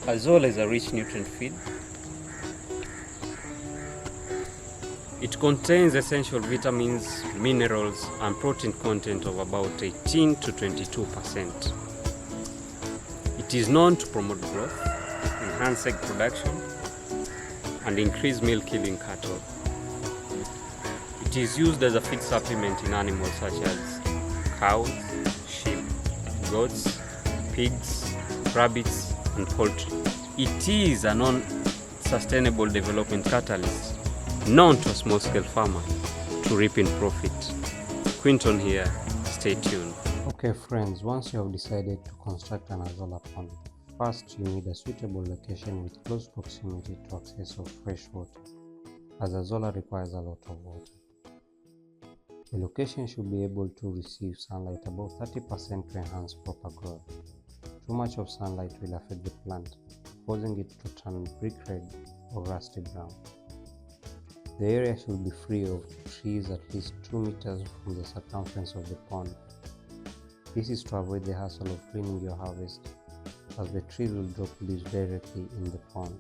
Azolla is a rich nutrient feed. It contains essential vitamins, minerals, and protein content of about 18 to 22%. It is known to promote growth, enhance egg production, and increase milk yielding cattle. It is used as a feed supplement in animals such as cows, sheep, goats, pigs, rabbits, and poultry. It is a non-sustainable development catalyst known to a small-scale farmer to reap in profit. Quinton here, stay tuned. Okay friends, once you have decided to construct an Azolla pond, first you need a suitable location with close proximity to access of fresh water, as Azolla requires a lot of water. The location should be able to receive sunlight above 30% to enhance proper growth. Too much of sunlight will affect the plant, causing it to turn brick red or rusty brown. The area should be free of trees at least 2 meters from the circumference of the pond. This is to avoid the hassle of cleaning your harvest, as the trees will drop leaves directly in the pond.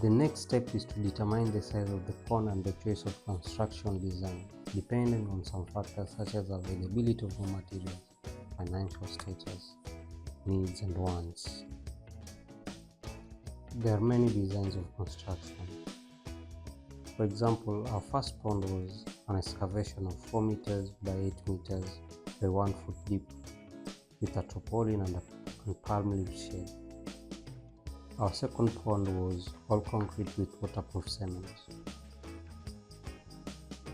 The next step is to determine the size of the pond and the choice of construction design, depending on some factors such as availability of raw materials, financial status, needs and wants. There are many designs of construction. For example, our first pond was an excavation of 4 meters by 8 meters by 1 foot deep with a tarpaulin and palm leaf shade. Our second pond was all concrete with waterproof cement.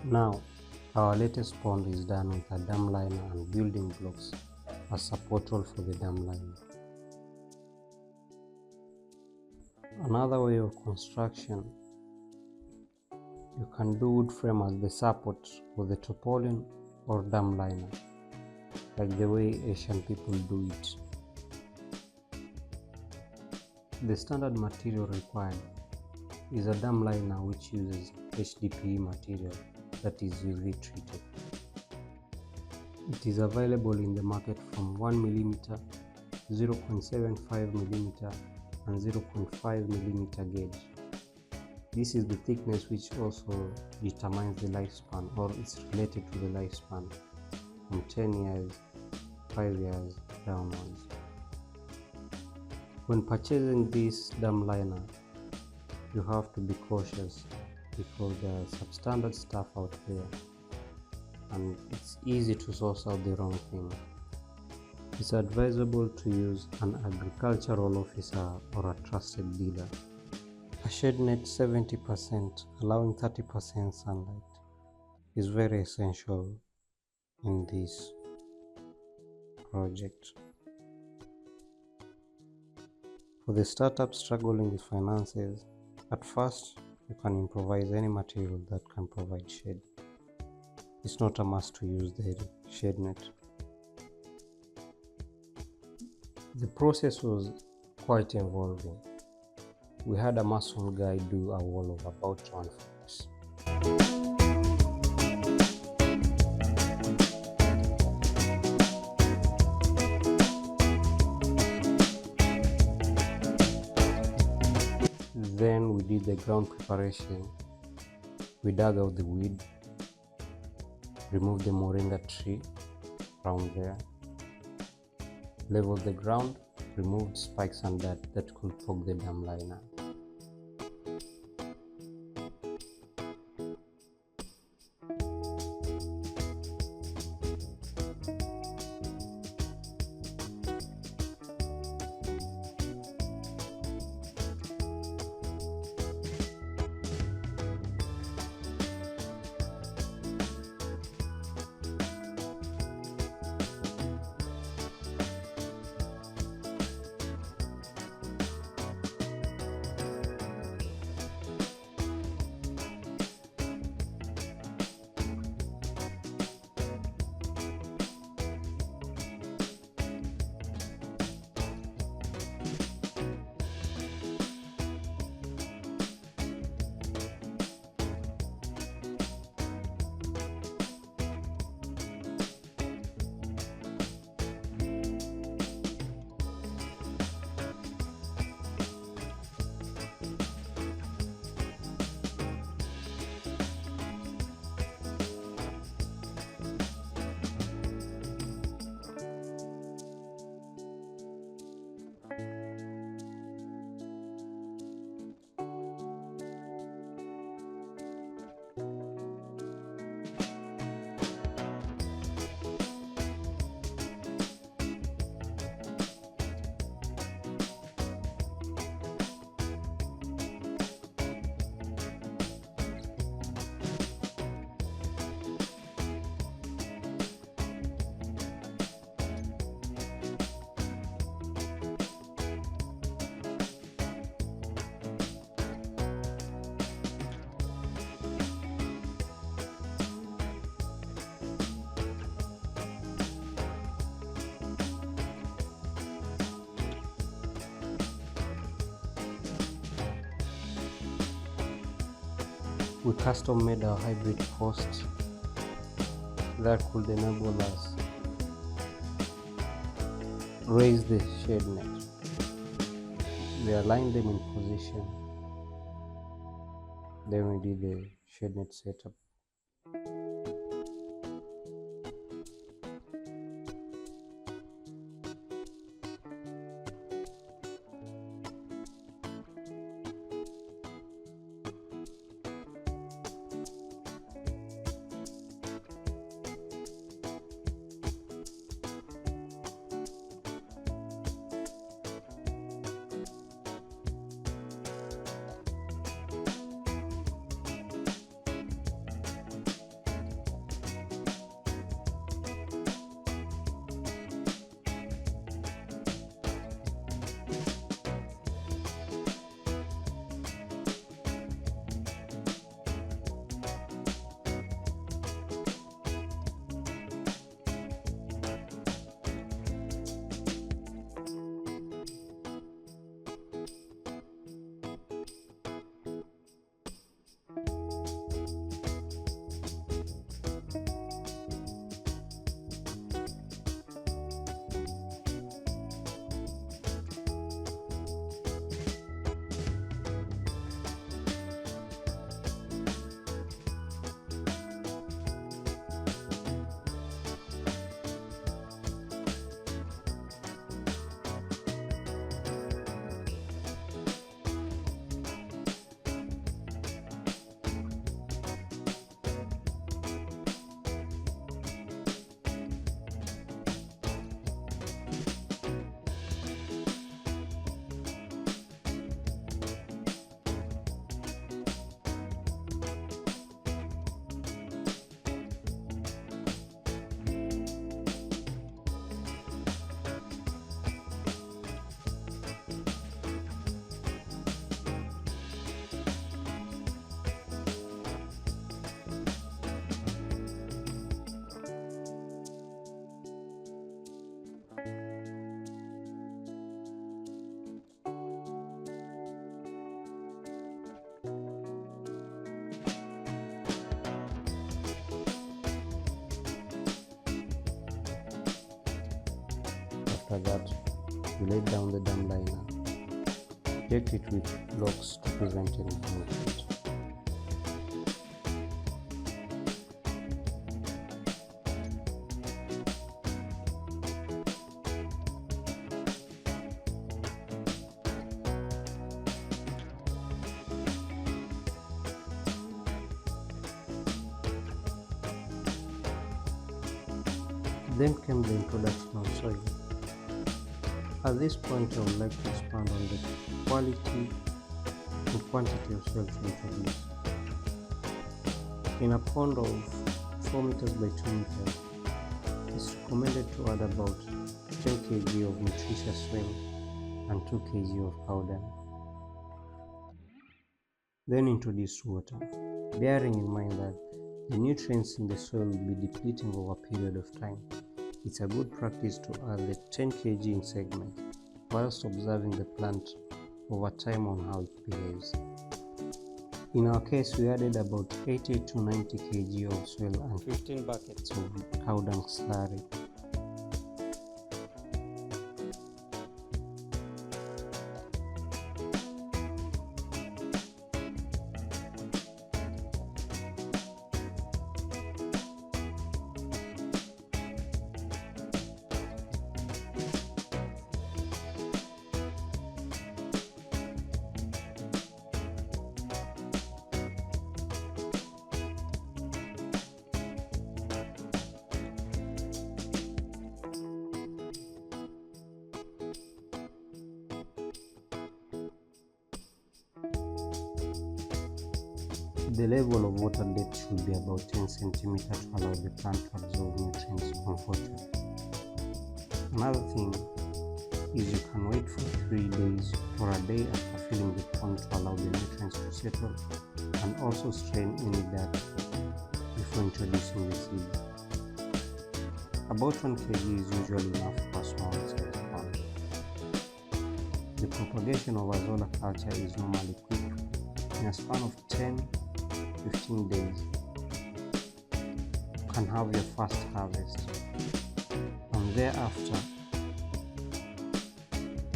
Now, our latest pond is done with a dam liner and building blocks as support wall for the dam liner. Another way of construction, you can do wood frame as the support for the tarpaulin or dam liner, like the way Asian people do it. The standard material required is a dam liner which uses HDPE material that is UV treated. It is available in the market from 1 mm, 0.75 mm and 0.5 mm gauge. This is the thickness which also determines the lifespan, or is related to the lifespan from 10 years, 5 years downwards. When purchasing this dam liner, you have to be cautious because there are substandard stuff out there and it's easy to source out the wrong thing. It's advisable to use an agricultural officer or a trusted dealer. A shade net 70%, allowing 30% sunlight, is very essential in this project. For the startup struggling with finances, at first you can improvise any material that can provide shade. It's not a must to use the shade net. The process was quite involving. We had a mason guy do a wall of about 1 foot. Then we did the ground preparation. We dug out the weed, removed the moringa tree around there, leveled the ground, removed spikes and dirt that could poke the dam liner. We custom made a hybrid post that could enable us raise the shade net. We aligned them in position, then we did the shade net setup. After that, we laid down the dam liner, decked it with blocks to prevent any movement. Then came the introduction of soil. At this point, I would like to expand on the quality and quantity of soil to introduce. In a pond of 4 meters by 2 meters, it's recommended to add about 10 kg of nutritious swim and 2 kg of powder. Then introduce water, bearing in mind that the nutrients in the soil will be depleting over a period of time. It's a good practice to add the 10 kg in segments, whilst observing the plant over time on how it behaves. In our case, we added about 80 to 90 kg of soil and 15 buckets of cow dung slurry. The level of water depth should be about 10 cm to allow the plant to absorb nutrients comfortably. Another thing is you can wait for 3 days or a day after filling the pond to allow the nutrients to settle, and also strain any dirt before introducing the seed. About 1 kg is usually enough for a small sized pond. The propagation of Azolla culture is normally quick. In a span of 10 15 days, you can have your first harvest, and thereafter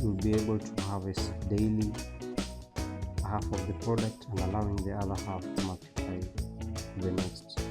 you'll be able to harvest daily half of the product and allowing the other half to multiply the next harvest.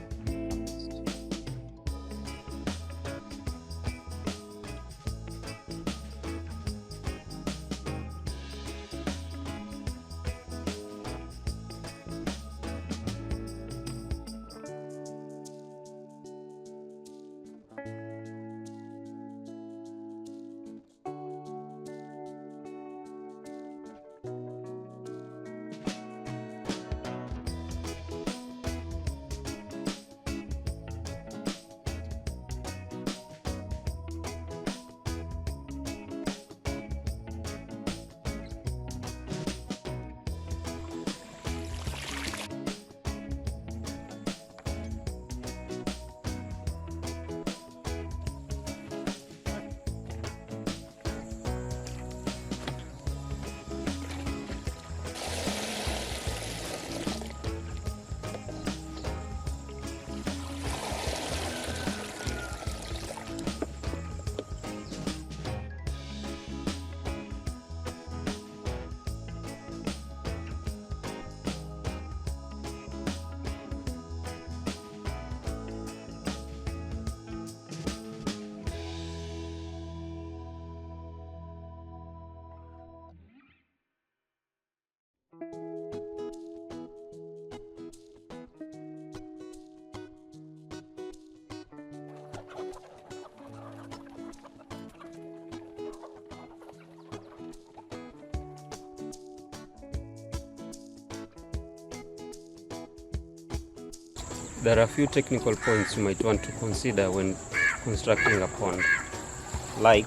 There are a few technical points you might want to consider when constructing a pond, like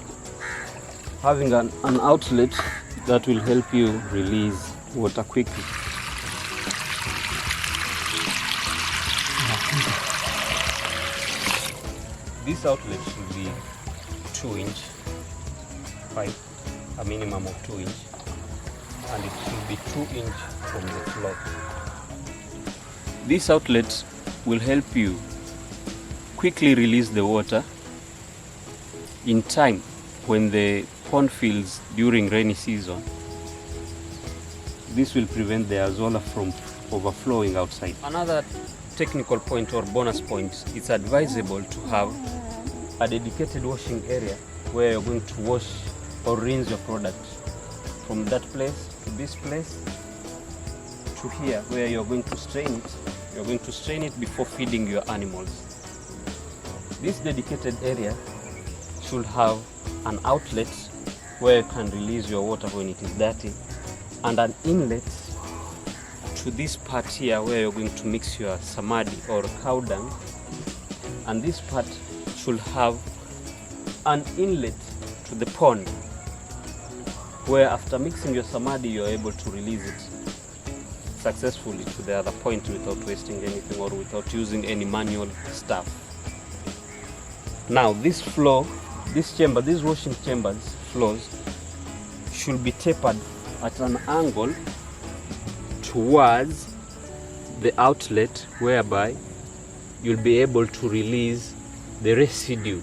having an outlet that will help you release water quickly. This outlet should be 2-inch pipe, a minimum of 2-inch, and it should be 2-inch from the floor. This outlet will help you quickly release the water in time when the pond fills during rainy season. This will prevent the Azolla from overflowing outside. Another technical point or bonus point, it's advisable to have a dedicated washing area where you're going to wash or rinse your product. From that place to this place to here where you're going to strain it. You're going to strain it before feeding your animals. This dedicated area should have an outlet where you can release your water when it is dirty, and an inlet to this part here where you're going to mix your samadi or cow dung, and this part should have an inlet to the pond where after mixing your samadi you're able to release it successfully to the other point without wasting anything or without using any manual stuff. Now this floor, this chamber, these washing chambers floors should be tapered at an angle towards the outlet, whereby you'll be able to release the residue.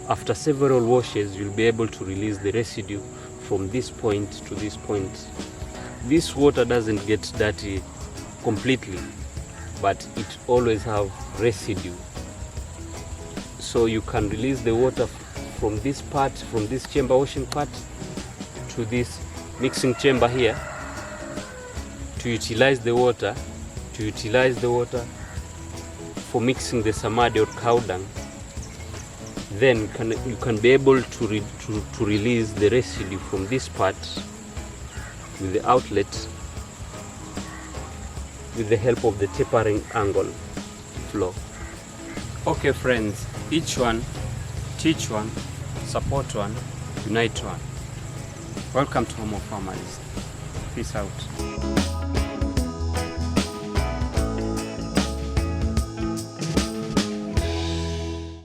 After several washes, you'll be able to release the residue from this point to this point. This water doesn't get dirty completely, but it always have residue. So you can release the water from this part, from this chamber washing part to this mixing chamber here to utilize the water for mixing the samadi or cow dung. Then you can be able to release the residue from this part with the outlet with the help of the tapering angle flow. Okay friends, each one, teach one, support one, unite one. Welcome to Home of Farmers. Peace out.